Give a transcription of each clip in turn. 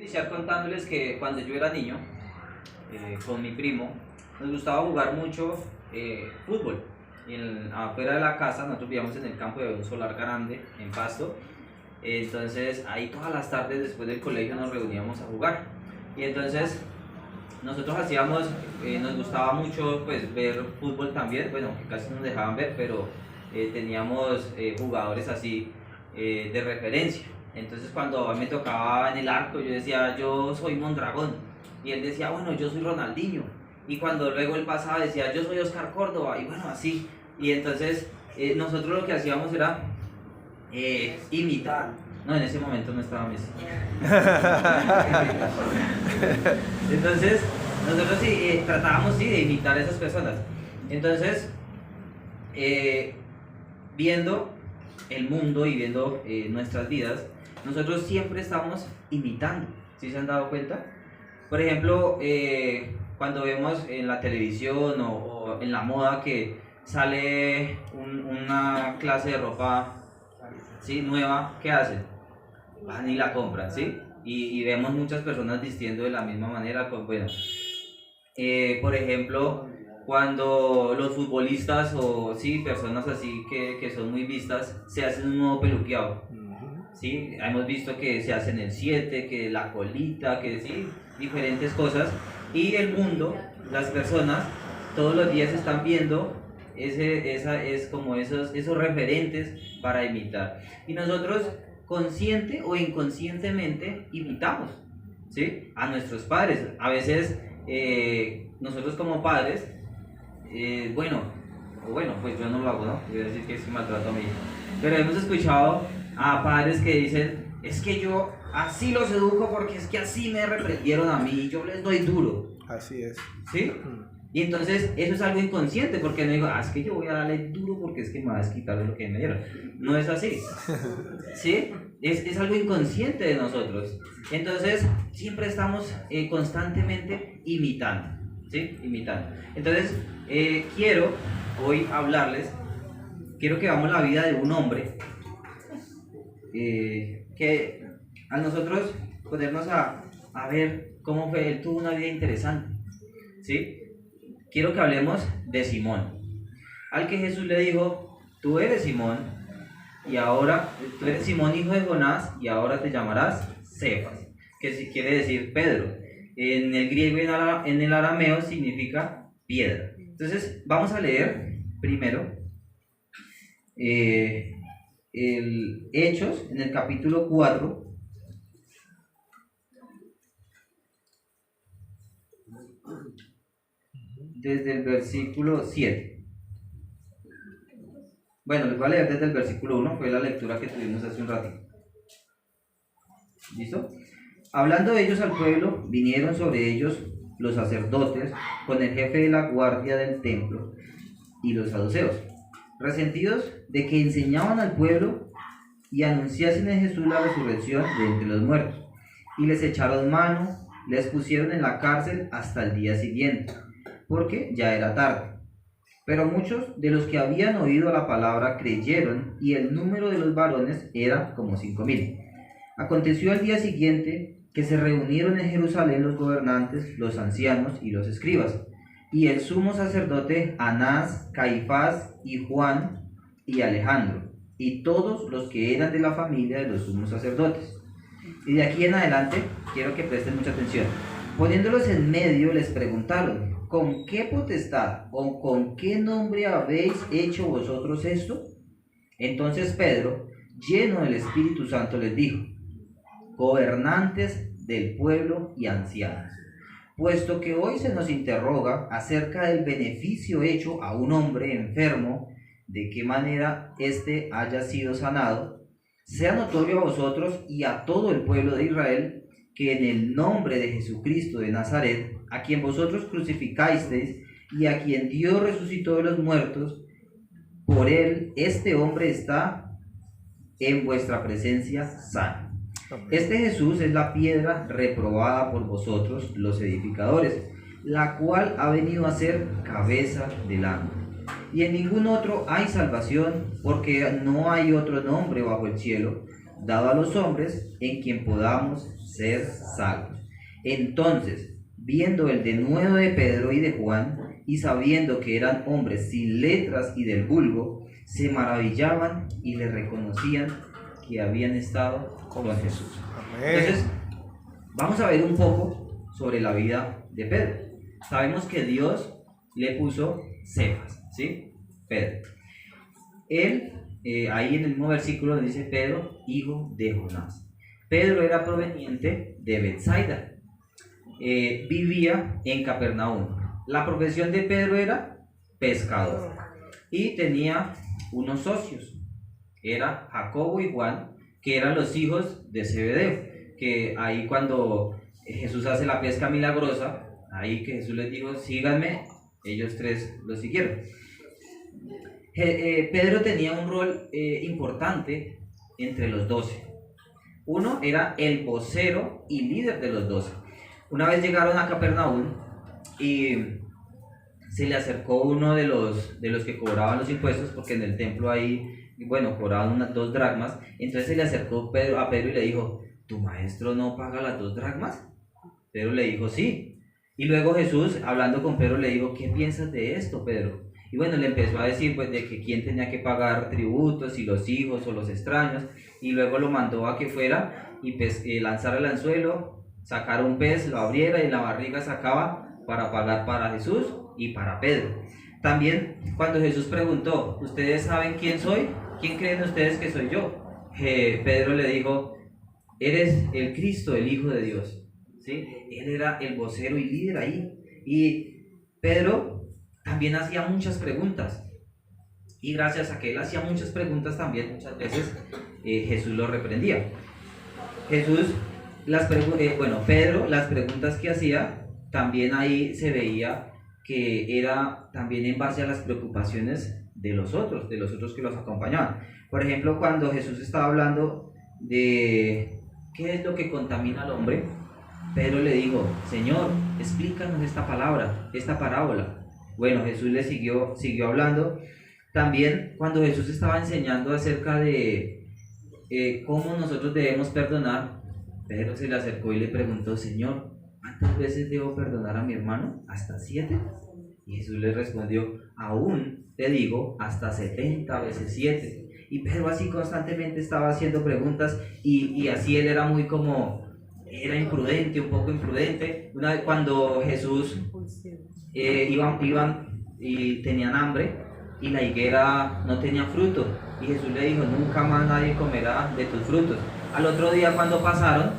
Iniciar contándoles que cuando yo era niño, con mi primo, nos gustaba jugar mucho fútbol. Afuera de la casa, nosotros vivíamos en el campo y había un solar grande en Pasto. Entonces ahí todas las tardes después del colegio nos reuníamos a jugar. Y entonces nosotros hacíamos, nos gustaba mucho pues ver fútbol también, bueno, que casi no nos dejaban ver, pero teníamos jugadores así de referencia. Entonces cuando a mí me tocaba en el arco, yo decía, yo soy Mondragón. Y él decía, bueno, yo soy Ronaldinho. Y cuando luego él pasaba decía, yo soy Oscar Córdoba. Y bueno, así. Y entonces nosotros lo que hacíamos era imitar. No, en ese momento no estaba Messi. Entonces, nosotros sí, tratábamos sí, de imitar a esas personas. Entonces, viendo el mundo y viendo nuestras vidas, nosotros siempre estamos imitando. ¿Sí se han dado cuenta? Por ejemplo, cuando vemos en la televisión o en la moda que sale una clase de ropa, ¿sí?, nueva, ¿qué hacen? Van y la compran, ¿sí? Y vemos muchas personas vistiendo de la misma manera. Pues bueno, por ejemplo, cuando los futbolistas o sí, personas así que son muy vistas, se hacen un nuevo peluqueado. ¿Sí? Hemos visto que se hacen el 7, que la colita, que sí, diferentes cosas. Y el mundo, las personas, todos los días están viendo esos referentes para imitar. Y nosotros, consciente o inconscientemente, imitamos, ¿sí?, a nuestros padres. A veces, nosotros como padres, bueno, pues yo no lo hago, ¿no? Voy a decir que es maltrato a mi hijo. Pero hemos escuchado a padres que dicen, es que yo así los educo porque es que así me reprendieron a mí y yo les doy duro. Así es. ¿Sí? Y entonces eso es algo inconsciente porque no digo, es que yo voy a darle duro porque es que me va a desquitar de lo que me dieron. No es así. ¿Sí? Es algo inconsciente de nosotros. Entonces siempre estamos constantemente imitando. ¿Sí? Imitando. Entonces quiero hoy hablarles, quiero que veamos la vida de un hombre que a nosotros ponernos a ver cómo fue, él tuvo una vida interesante, ¿sí? Quiero que hablemos de Simón, al que Jesús le dijo, tú eres Simón, y ahora, tú eres Simón hijo de Jonás, y ahora te llamarás Cefas, que quiere decir Pedro. En el griego y en el arameo significa piedra. Entonces, vamos a leer primero el Hechos, en el capítulo 4, desde el versículo 7. Bueno, les voy a leer desde el versículo 1, fue la lectura que tuvimos hace un ratito. ¿Listo? Hablando ellos al pueblo, vinieron sobre ellos los sacerdotes con el jefe de la guardia del templo y los saduceos, resentidos de que enseñaban al pueblo y anunciasen en Jesús la resurrección de entre los muertos. Y les echaron mano, les pusieron en la cárcel hasta el día siguiente, porque ya era tarde. Pero muchos de los que habían oído la palabra creyeron, y el número de los varones era como 5,000. Aconteció al día siguiente que se reunieron en Jerusalén los gobernantes, los ancianos y los escribas, y el sumo sacerdote Anás, Caifás y Juan y Alejandro, y todos los que eran de la familia de los sumos sacerdotes. Y de aquí en adelante quiero que presten mucha atención. Poniéndolos en medio les preguntaron, ¿con qué potestad o con qué nombre habéis hecho vosotros esto? Entonces Pedro, lleno del Espíritu Santo, les dijo, gobernantes del pueblo y ancianos, puesto que hoy se nos interroga acerca del beneficio hecho a un hombre enfermo, de qué manera éste haya sido sanado, sea notorio a vosotros y a todo el pueblo de Israel que en el nombre de Jesucristo de Nazaret, a quien vosotros crucificasteis y a quien Dios resucitó de los muertos, por él este hombre está en vuestra presencia sano. Este Jesús es la piedra reprobada por vosotros los edificadores, la cual ha venido a ser cabeza del ángulo. Y en ningún otro hay salvación, porque no hay otro nombre bajo el cielo dado a los hombres en quien podamos ser salvos. Entonces, viendo el denuedo de Pedro y de Juan, y sabiendo que eran hombres sin letras y del vulgo, se maravillaban y le reconocían que habían estado con Jesús. Entonces, vamos a ver un poco sobre la vida de Pedro. Sabemos que Dios le puso Cefas, ¿sí? Pedro. Él, ahí en el mismo versículo dice Pedro, hijo de Jonás. Pedro era proveniente de Betsaida. Vivía en Capernaum. La profesión de Pedro era pescador y tenía unos socios. Era Jacobo y Juan, que eran los hijos de Zebedeo, que ahí cuando Jesús hace la pesca milagrosa, ahí que Jesús les dijo, síganme, ellos tres lo siguieron. Pedro tenía un rol importante entre los 12. Uno era el vocero y líder de los 12. Una vez llegaron a Capernaum y se le acercó uno de los que cobraban los impuestos, porque en el templo ahí, bueno, cobraban unas 2 dracmas. Entonces se le acercó a Pedro y le dijo, ¿tu maestro no paga las 2 dracmas? Pedro le dijo, sí. Y luego Jesús, hablando con Pedro, le dijo, ¿qué piensas de esto, Pedro? Y bueno, le empezó a decir pues de que quién tenía que pagar tributos, si los hijos o los extraños, y luego lo mandó a que fuera y lanzara el anzuelo, sacara un pez, lo abriera y en la barriga sacaba para pagar para Jesús y para Pedro. También cuando Jesús preguntó, ¿ustedes saben quién soy? ¿Quién creen ustedes que soy yo? Pedro le dijo, eres el Cristo, el Hijo de Dios. ¿Sí? Él era el vocero y líder ahí. Y Pedro también hacía muchas preguntas. Y gracias a que él hacía muchas preguntas también, muchas veces Jesús lo reprendía. Pedro, las preguntas que hacía, también ahí se veía que era también en base a las preocupaciones de los otros que los acompañaban. Por ejemplo, cuando Jesús estaba hablando de qué es lo que contamina al hombre, Pedro le dijo, Señor, explícanos esta parábola. Bueno, Jesús le siguió hablando. También cuando Jesús estaba enseñando acerca de cómo nosotros debemos perdonar, Pedro se le acercó y le preguntó, Señor, ¿cuántas veces debo perdonar a mi hermano? ¿Hasta 7? Y Jesús le respondió, aún te digo, hasta 70 veces 7. Y Pedro así constantemente estaba haciendo preguntas y así él era muy era imprudente, un poco imprudente. Una vez cuando Jesús iban y tenían hambre y la higuera no tenía fruto, y Jesús le dijo, nunca más nadie comerá de tus frutos. Al otro día cuando pasaron,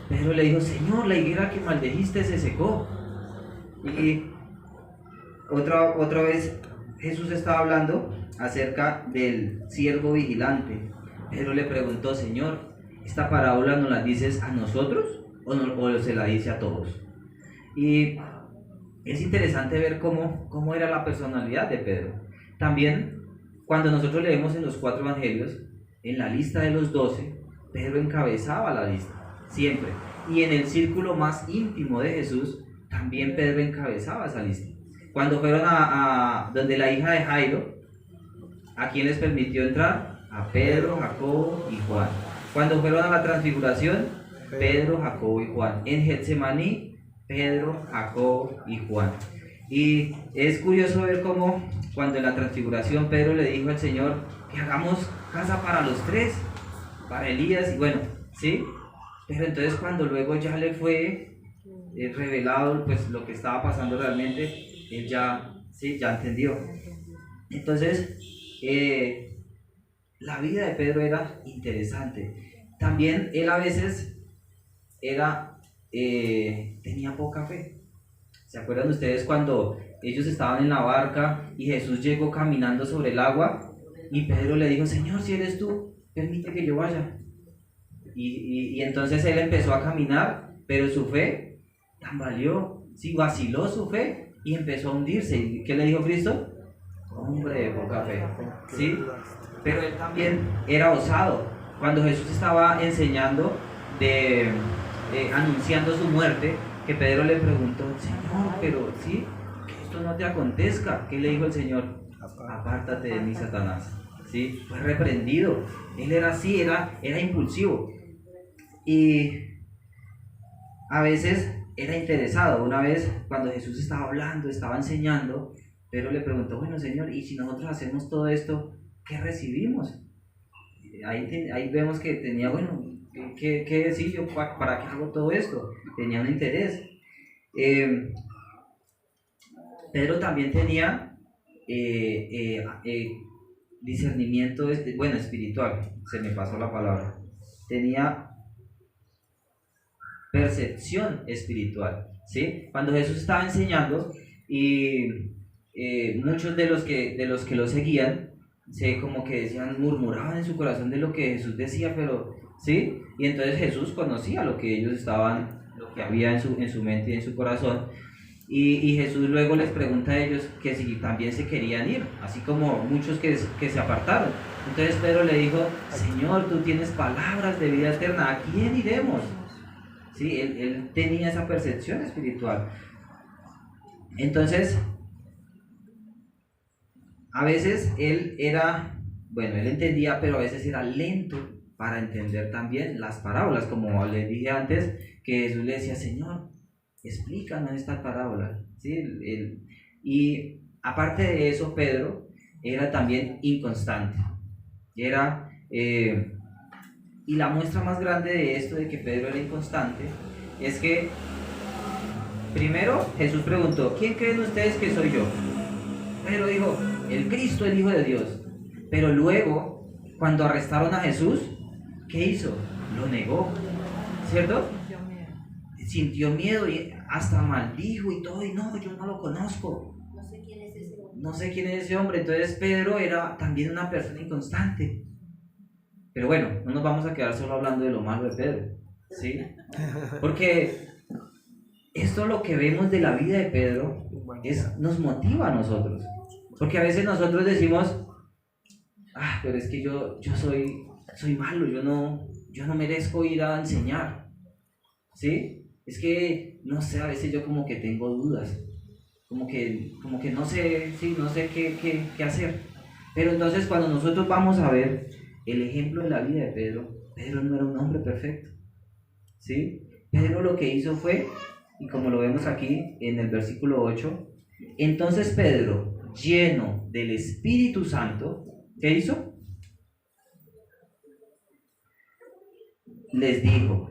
Pedro le dijo, Señor, la higuera que maldijiste se secó. Y otra vez Jesús estaba hablando acerca del siervo vigilante. Pedro le preguntó, Señor, ¿esta parábola nos la dices a nosotros o se la dice a todos? Y es interesante ver cómo era la personalidad de Pedro. También, cuando nosotros leemos en los 4 evangelios, en la lista de los 12, Pedro encabezaba la lista, siempre. Y en el círculo más íntimo de Jesús, también Pedro encabezaba esa lista. Cuando fueron a donde la hija de Jairo, ¿a quién les permitió entrar? A Pedro, Jacobo y Juan. Cuando fueron a la transfiguración, Pedro, Jacobo y Juan. En Getsemaní, Pedro, Jacobo y Juan. Y es curioso ver cómo cuando en la transfiguración Pedro le dijo al Señor que hagamos casa para los 3, para Elías y bueno, ¿sí? Pero entonces cuando luego ya le fue revelado pues lo que estaba pasando realmente, él ya entendió. Entonces, la vida de Pedro era interesante. También él a veces tenía poca fe. ¿Se acuerdan ustedes cuando ellos estaban en la barca y Jesús llegó caminando sobre el agua y Pedro le dijo, Señor, si eres tú, permite que yo vaya? Y entonces él empezó a caminar, pero su fe tambaleó, sí, vaciló su fe y empezó a hundirse. ¿Y qué le dijo Cristo? Hombre de poca fe, ¿sí? Pero él también era osado. Cuando Jesús estaba enseñando, anunciando su muerte, que Pedro le preguntó, Señor, pero sí, que esto no te acontezca. ¿Qué le dijo el Señor? Apártate de mí, Satanás. ¿sí? Fue reprendido. Él era así, era impulsivo. Y a veces era interesado. Una vez cuando Jesús estaba hablando, estaba enseñando, Pedro le preguntó, bueno Señor, ¿y si nosotros hacemos todo esto, qué recibimos? Ahí vemos que tenía, bueno, ¿qué decir yo? ¿Para qué hago todo esto? Tenía un interés. Pedro también tenía discernimiento, bueno, espiritual, se me pasó la palabra. Tenía percepción espiritual, ¿sí? Cuando Jesús estaba enseñando y muchos de los que lo seguían, como que decían, murmuraban en su corazón de lo que Jesús decía, pero, ¿sí? Y entonces Jesús conocía lo que ellos estaban, lo que había en su mente y en su corazón. Y Jesús luego les pregunta a ellos que si también se querían ir, así como muchos que se apartaron. Entonces Pedro le dijo, Señor, tú tienes palabras de vida eterna, ¿a quién iremos? Sí, él tenía esa percepción espiritual. Entonces, a veces él entendía, pero a veces era lento para entender también las parábolas, como les dije antes, que Jesús le decía, Señor, explícanos esta parábola. ¿Sí? Y aparte de eso, Pedro era también inconstante. Y la muestra más grande de esto, de que Pedro era inconstante, es que primero Jesús preguntó, ¿quién creen ustedes que soy yo? Pedro dijo, el Cristo, el Hijo de Dios. Pero luego, cuando arrestaron a Jesús, ¿qué hizo? Lo negó, ¿cierto? Sintió miedo y hasta maldijo y todo, y no, yo no lo conozco. No sé quién es ese hombre. No sé quién es ese hombre. Entonces Pedro era también una persona inconstante. Pero bueno, no nos vamos a quedar solo hablando de lo malo de Pedro, ¿sí? Porque esto lo que vemos de la vida de Pedro nos motiva a nosotros. Porque a veces nosotros decimos, pero es que yo soy malo, yo no merezco ir a enseñar, ¿sí? Es que, no sé, a veces yo como que tengo dudas, como que no sé, sí, no sé qué hacer. Pero entonces cuando nosotros vamos a ver el ejemplo de la vida de Pedro no era un hombre perfecto, ¿sí? Pedro lo que hizo fue, y como lo vemos aquí en el versículo 8, entonces Pedro, lleno del Espíritu Santo, ¿qué hizo? Les dijo,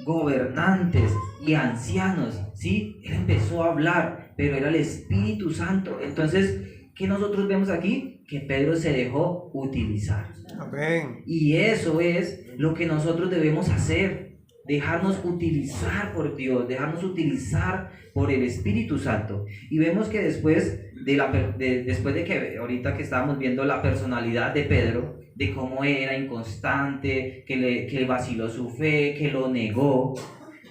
gobernantes y ancianos, ¿sí? Él empezó a hablar, pero era el Espíritu Santo. Entonces, ¿qué nosotros vemos aquí? Que Pedro se dejó utilizar. Amén. Y eso es lo que nosotros debemos hacer, dejarnos utilizar por Dios, dejarnos utilizar por el Espíritu Santo. Y vemos que después de que ahorita que estábamos viendo la personalidad de Pedro, de cómo era inconstante, que vaciló su fe, que lo negó,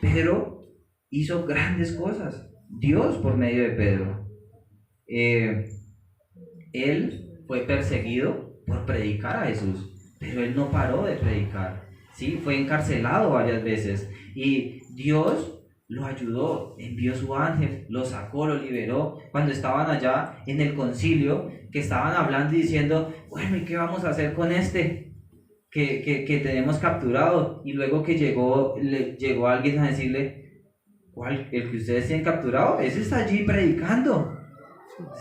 Pedro hizo grandes cosas. Dios por medio de Pedro. Él fue perseguido por predicar a Jesús, pero él no paró de predicar, ¿sí? Fue encarcelado varias veces y Dios lo ayudó, envió su ángel, lo sacó, lo liberó. Cuando estaban allá en el concilio, que estaban hablando y diciendo, bueno, ¿y qué vamos a hacer con este que tenemos capturado? Y luego que llegó alguien a decirle, ¿cuál? ¿El que ustedes tienen capturado? Ese está allí predicando,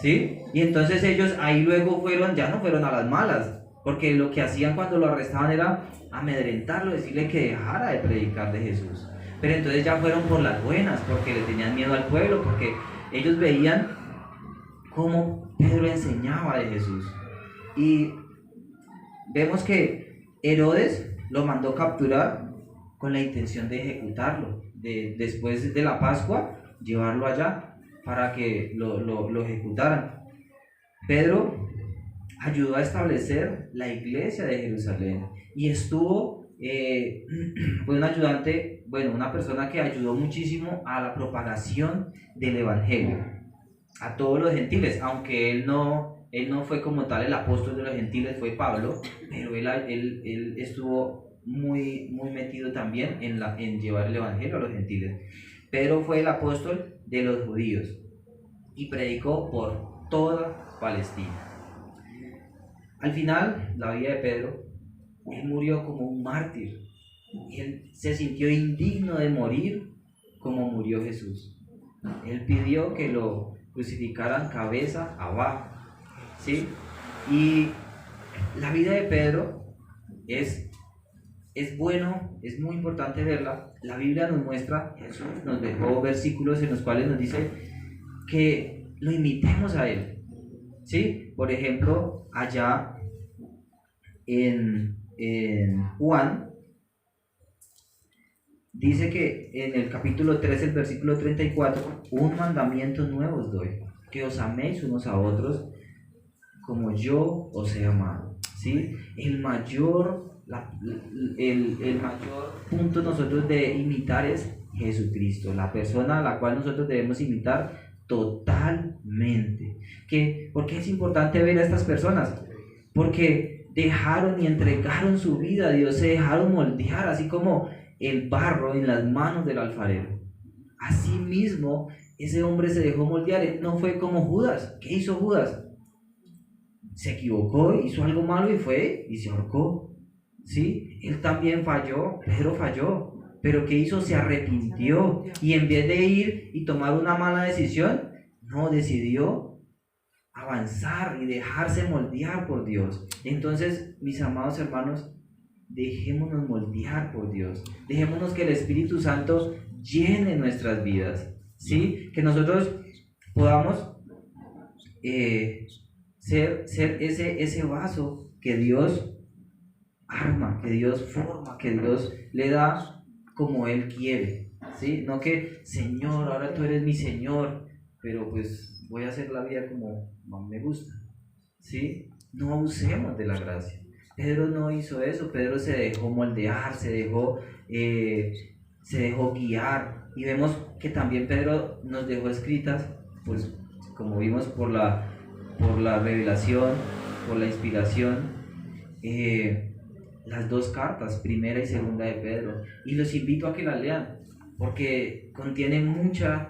¿sí? Y entonces ellos ahí luego ya no fueron a las malas, porque lo que hacían cuando lo arrestaban era amedrentarlo, decirle que dejara de predicar de Jesús. Pero entonces ya fueron por las buenas, porque le tenían miedo al pueblo, porque ellos veían cómo Pedro enseñaba de Jesús. Y vemos que Herodes lo mandó capturar con la intención de ejecutarlo, después de la Pascua, llevarlo allá para que lo ejecutaran. Pedro ayudó a establecer la iglesia de Jerusalén y fue un ayudante, una persona que ayudó muchísimo a la propagación del evangelio a todos los gentiles, aunque él no fue como tal el apóstol de los gentiles, fue Pablo, pero él estuvo muy, muy metido también en llevar el evangelio a los gentiles. Pedro fue el apóstol de los judíos y predicó por toda Palestina. Al final, la vida de Pedro, él murió como un mártir. Él se sintió indigno de morir como murió Jesús. Él pidió que lo crucificaran cabeza abajo, ¿sí? Y la vida de Pedro es bueno, es muy importante verla. La Biblia nos muestra, Jesús nos dejó versículos en los cuales nos dice que lo imitemos a Él, ¿sí? Por ejemplo, allá en Juan, dice que en el capítulo 3, el versículo 34, un mandamiento nuevo os doy, que os améis unos a otros como yo os he amado, ¿sí? El mayor punto nosotros de imitar es Jesucristo, la persona a la cual nosotros debemos imitar totalmente. ¿Por qué es importante ver a estas personas? Porque dejaron y entregaron su vida a Dios, se dejaron moldear, así como el barro en las manos del alfarero. Asimismo, ese hombre se dejó moldear. Él no fue como Judas. ¿Qué hizo Judas? Se equivocó, hizo algo malo y fue y se ahorcó. ¿Sí? Él también falló, Pedro falló. Pero ¿qué hizo? Se arrepintió. Y en vez de ir y tomar una mala decisión, no, decidió avanzar y dejarse moldear por Dios. Entonces, mis amados hermanos, dejémonos moldear por Dios. Dejémonos que el Espíritu Santo llene nuestras vidas, ¿sí? Que nosotros podamos ser ese vaso que Dios arma, que Dios forma, que Dios le da como Él quiere, ¿sí? No que, Señor, ahora tú eres mi Señor, pero pues voy a hacer la vida como más me gusta, ¿sí? No abusemos de la gracia. Pedro no hizo eso. Pedro se dejó moldear, se dejó guiar, y vemos que también Pedro nos dejó escritas, pues como vimos por la revelación, por la inspiración, las dos cartas, primera y segunda de Pedro, y los invito a que las lean, porque contienen muchas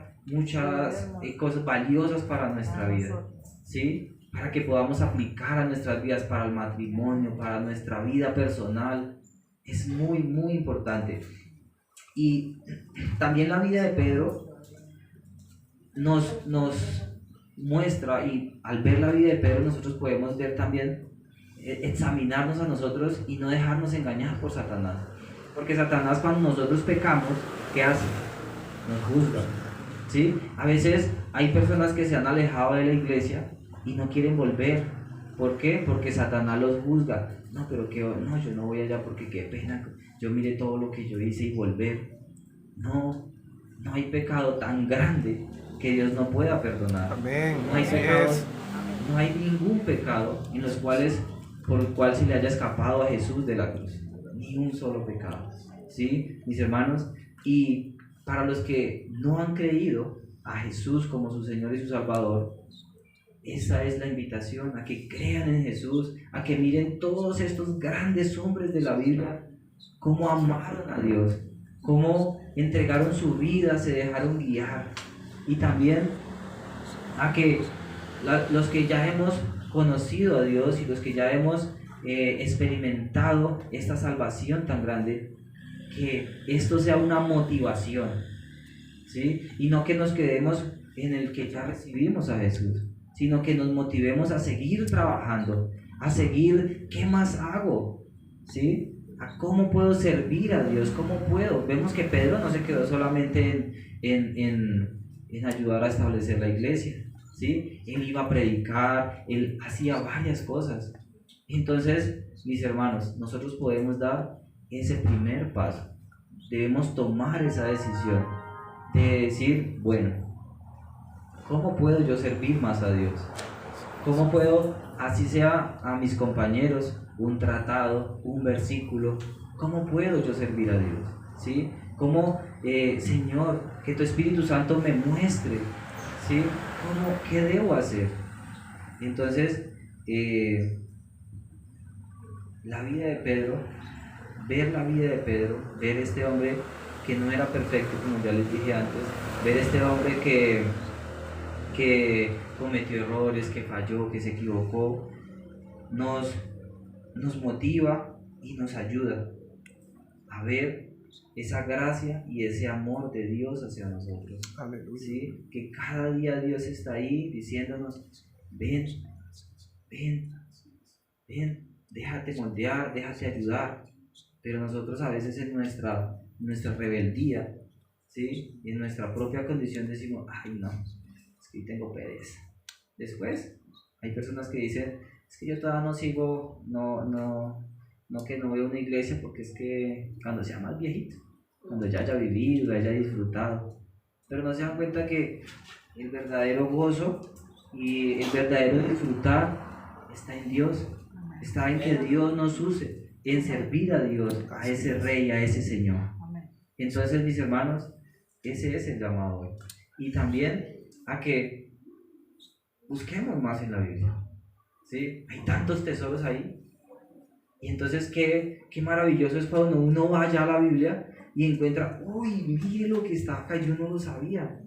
cosas valiosas para nuestra vida, ¿sí? Para que podamos aplicar a nuestras vidas, para el matrimonio, para nuestra vida personal. Es muy, muy importante. Y también la vida de Pedro nos muestra, y al ver la vida de Pedro nosotros podemos ver también, examinarnos a nosotros y no dejarnos engañar por Satanás. Porque Satanás, cuando nosotros pecamos, ¿qué hace? Nos juzga, ¿sí? A veces hay personas que se han alejado de la iglesia y no quieren volver. ¿Por qué? Porque Satanás los juzga. No, pero yo no voy allá porque qué pena, yo mire todo lo que yo hice y volver. No hay pecado tan grande que Dios no pueda perdonar. Amén. No hay ningún pecado por el cual se le haya escapado a Jesús de la cruz. Ni un solo pecado, ¿sí, mis hermanos? Y para los que no han creído a Jesús como su Señor y su Salvador, esa es la invitación, a que crean en Jesús, a que miren todos estos grandes hombres de la Biblia, cómo amaron a Dios, cómo entregaron su vida, se dejaron guiar. Y también a que los que ya hemos conocido a Dios y los que ya hemos experimentado esta salvación tan grande, que esto sea una motivación, ¿sí? Y no que nos quedemos en el que ya recibimos a Jesús, sino que nos motivemos a seguir trabajando, a seguir, ¿qué más hago? ¿Sí? ¿A cómo puedo servir a Dios? ¿Cómo puedo? Vemos que Pedro no se quedó solamente en ayudar a establecer la iglesia, ¿sí? Él iba a predicar, él hacía varias cosas. Entonces, mis hermanos, nosotros podemos dar ese primer paso. Debemos tomar esa decisión de decir, bueno, ¿cómo puedo yo servir más a Dios? ¿Cómo puedo, así sea a mis compañeros, un tratado, un versículo, cómo puedo yo servir a Dios? ¿Sí? ¿Cómo, Señor, que tu Espíritu Santo me muestre, ¿sí? ¿Qué debo hacer? Entonces, la vida de Pedro, ver este hombre que no era perfecto, como ya les dije antes, ver este hombre que cometió errores, que falló, que se equivocó, nos motiva y nos ayuda a ver esa gracia y ese amor de Dios hacia nosotros. Aleluya. ¿Sí? Que cada día Dios está ahí diciéndonos, ven, ven, ven, déjate moldear, déjate ayudar. Pero nosotros a veces en nuestra rebeldía, ¿sí? En nuestra propia condición decimos, ay no, es que tengo pereza. Después hay personas que dicen, es que yo todavía no sigo, que no veo una iglesia, porque es que cuando sea más viejito, cuando ya haya vivido, haya disfrutado, pero no se dan cuenta que el verdadero gozo y el verdadero disfrutar está en Dios, está en que Dios nos use, en servir a Dios, a ese Rey, a ese Señor. Entonces, mis hermanos, ese es el llamado hoy. Y también a que busquemos más en la Biblia, ¿sí? Hay tantos tesoros ahí. Y entonces, qué maravilloso es cuando uno vaya a la Biblia y encuentra, uy, mire lo que está acá, yo no lo sabía,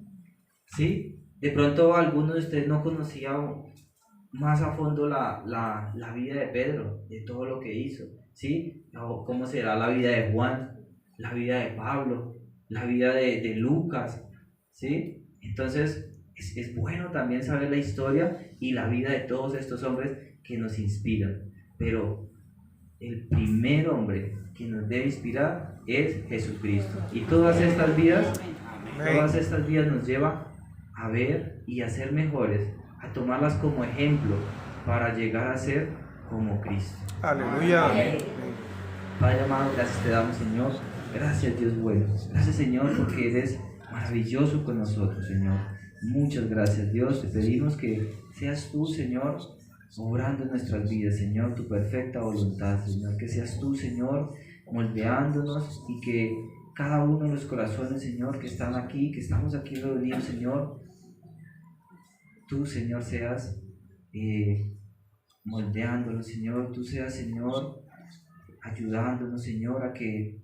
¿sí? De pronto alguno de ustedes no conocía más a fondo la vida de Pedro, de todo lo que hizo, ¿sí? O cómo será la vida de Juan, la vida de Pablo, la vida de Lucas, ¿sí? Entonces es bueno también saber la historia y la vida de todos estos hombres que nos inspiran, pero el primer hombre que nos debe inspirar es Jesucristo. Y todas estas vidas nos lleva a ver y a ser mejores, a tomarlas como ejemplo para llegar a ser como Cristo. Aleluya. Padre amado, gracias te damos, Señor. Gracias, Dios bueno. Gracias, Señor, porque eres maravilloso con nosotros, Señor. Muchas gracias, Dios. Te pedimos que seas tú, Señor, obrando en nuestras vidas, Señor, tu perfecta voluntad, Señor. Que seas tú, Señor, moldeándonos, y que cada uno de los corazones, Señor, que están aquí, que estamos aquí reunidos, Señor, tú, Señor, seas moldeándonos, Señor. Tú seas, Señor, ayudándonos, Señor, a que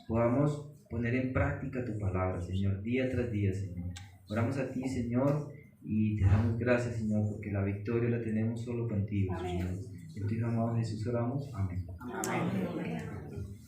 podamos poner en práctica tu palabra, Señor, día tras día, Señor. Oramos a ti, Señor, y te damos gracias, Señor, porque la victoria la tenemos solo contigo, Señor. En tu amado Jesús oramos. Amén. Amén.